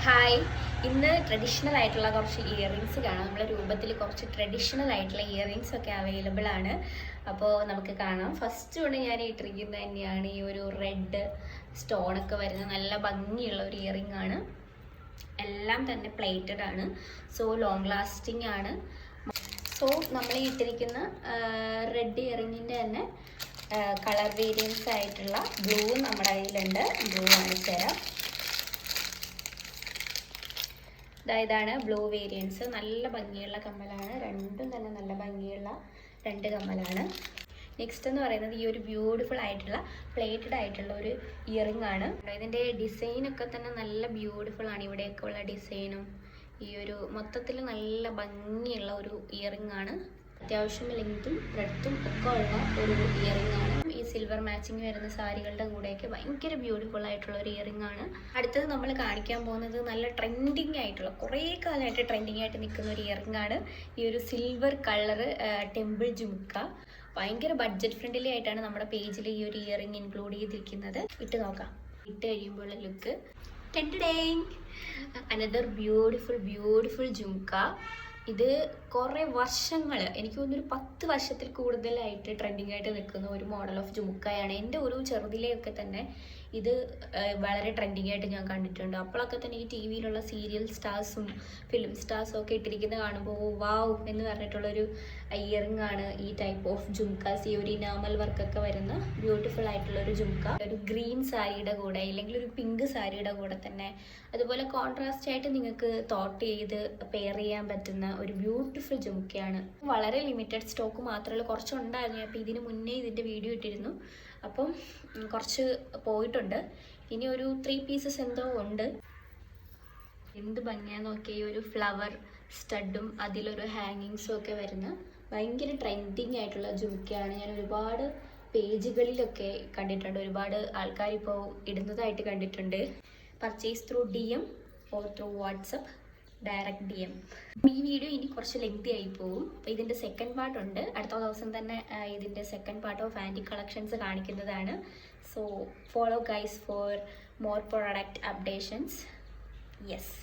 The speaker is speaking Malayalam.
ഹായ്, ഇന്ന് ട്രഡീഷണൽ ആയിട്ടുള്ള കുറച്ച് ഇയറിങ്സ് കാണാം. നമ്മളെ രൂപത്തിൽ കുറച്ച് ട്രഡീഷണൽ ആയിട്ടുള്ള ഇയറിങ്സ് ഒക്കെ അവൈലബിൾ ആണ്. അപ്പോൾ നമുക്ക് കാണാം. ഫസ്റ്റ് കൊണ്ട് ഞാൻ ഇട്ടിരിക്കുന്നത് തന്നെയാണ് ഈ ഒരു റെഡ് സ്റ്റോണൊക്കെ വരുന്ന നല്ല ഭംഗിയുള്ള ഒരു ഇയറിംഗ് ആണ്. എല്ലാം തന്നെ പ്ലേറ്റഡ് ആണ്, സോ ലോങ് ലാസ്റ്റിംഗ് ആണ്. സോ നമ്മൾ ഈ ഇട്ടിരിക്കുന്ന റെഡ് ഇയറിങ്ങിൻ്റെ തന്നെ കളർ വേരിയൻസ് ആയിട്ടുള്ള ബ്ലൂ നമ്മുടെ കയ്യിലുണ്ട്. ബ്ലൂ കാണിച്ചു തരാം. ഇതാണ് ബ്ലൂ വേരിയൻസ്. നല്ല ഭംഗിയുള്ള കമ്മലാണ്. രണ്ടും തന്നെ നല്ല ഭംഗിയുള്ള രണ്ട് കമ്മലാണ്. നെക്സ്റ്റ് എന്ന് പറയുന്നത് ഈ ഒരു ബ്യൂട്ടിഫുൾ ആയിട്ടുള്ള പ്ലേറ്റഡ് ആയിട്ടുള്ള ഒരു ഇയറിംഗ് ആണ്. ഇതിൻ്റെ ഡിസൈനൊക്കെ തന്നെ നല്ല ബ്യൂട്ടിഫുൾ ആണ്. ഇവിടെയൊക്കെ ഉള്ള ഡിസൈനും ഈ ഒരു മൊത്തത്തിൽ നല്ല ഭംഗിയുള്ള ഒരു ഇയറിംഗ് ആണ്. അത്യാവശ്യം ലെങ്ത്തും ബ്രെഡ്ത്തും ഒക്കെ ഉള്ള ഒരു ഇയറിംഗ് ആണ്. ഈ സിൽവർ മാച്ചിങ് വരുന്ന സാരികളുടെ കൂടെയൊക്കെ ഭയങ്കര ബ്യൂട്ടിഫുൾ ആയിട്ടുള്ള ഒരു ഇയറിംഗ് ആണ്. അടുത്തത് നമ്മൾ കാണിക്കാൻ പോകുന്നത് നല്ല ട്രെൻഡിങ് ആയിട്ടുള്ള കുറേ കാലമായിട്ട് ട്രെൻഡിങ് ആയിട്ട് നിൽക്കുന്ന ഒരു ഇയറിംഗ് ആണ്. ഈ ഒരു സിൽവർ കളർ ടെമ്പിൾ ജുംക്ക. ഭയങ്കര ബഡ്ജറ്റ് ഫ്രണ്ട്ലി ആയിട്ടാണ് നമ്മുടെ പേജിൽ ഈ ഒരു ഇയറിംഗ് ഇൻക്ലൂഡ് ചെയ്തിരിക്കുന്നത്. ഇട്ട് നോക്കാം. ഇട്ട് കഴിയുമ്പോഴുള്ള ലുക്ക്. Another beautiful jhumka. ഇത് കുറേ വർഷങ്ങൾ, എനിക്ക് തോന്നുന്നൊരു 10 വർഷത്തിൽ കൂടുതലായിട്ട് ട്രെൻഡിങ് ആയിട്ട് നിൽക്കുന്ന ഒരു മോഡൽ ഓഫ് ജുമുക്കയാണ്. എൻ്റെ ഒരു ചെറുതിലെയൊക്കെ തന്നെ ഇത് വളരെ ട്രെൻഡിങ് ആയിട്ട് ഞാൻ കണ്ടിട്ടുണ്ട്. അപ്പോഴൊക്കെ തന്നെ ഈ ടി വിയിലുള്ള സീരിയൽ സ്റ്റാർസും ഫിലിം സ്റ്റാർസും ഒക്കെ ഇട്ടിരിക്കുന്നത് കാണുമ്പോൾ വാവ് എന്ന് പറഞ്ഞിട്ടുള്ളൊരു ഇയറിംഗ് ആണ് ഈ ടൈപ്പ് ഓഫ് ജുംക്കാസ്. ഈ ഒരു ഇനാമൽ വർക്കൊക്കെ വരുന്ന ബ്യൂട്ടിഫുൾ ആയിട്ടുള്ളൊരു ജുംക്ക. ഒരു ഗ്രീൻ സാരിയുടെ കൂടെ അല്ലെങ്കിൽ ഒരു പിങ്ക് സാരിയുടെ കൂടെ തന്നെ അതുപോലെ കോൺട്രാസ്റ്റ് ആയിട്ട് നിങ്ങൾക്ക് തോട്ട് ചെയ്ത് പെയർ ചെയ്യാൻ പറ്റുന്ന ഒരു ബ്യൂട്ടിഫുൾ ജുംക്കയാണ്. വളരെ ലിമിറ്റഡ് സ്റ്റോക്ക് മാത്രമല്ല, കുറച്ചുണ്ടായിരുന്നു. അപ്പോൾ ഇതിന് മുന്നേ ഇതിൻ്റെ വീഡിയോ ഇട്ടിരുന്നു. അപ്പം കുറച്ച് പോയിട്ടുണ്ട്. ഇനി ഒരു 3 പീസസ് എന്തോ ഉണ്ട്. എന്ത് ഭംഗിയാന്ന് നോക്കിയ ഈ ഒരു ഫ്ലവർ സ്റ്റഡും അതിലൊരു ഹാങ്ങിങ്സും ഒക്കെ വരുന്ന ഭയങ്കര ട്രെൻഡിങ് ആയിട്ടുള്ള ജുംക്കയാണ്. ഞാൻ ഒരുപാട് പേജുകളിലൊക്കെ കണ്ടിട്ടുണ്ട്. ഒരുപാട് ആൾക്കാർ ഇപ്പോൾ ഇടുന്നതായിട്ട് കണ്ടിട്ടുണ്ട്. Purchase through DM or through WhatsApp, direct DM. ഈ വീഡിയോ ഇനി കുറച്ച് ലെങ്തി ആയി പോകും. അപ്പോൾ ഇതിൻ്റെ സെക്കൻഡ് പാർട്ട് ഉണ്ട്. അടുത്ത ദിവസം തന്നെ ഇതിൻ്റെ second part of antique collections കാണിക്കുന്നതാണ്. So follow guys for more product updations. Yes.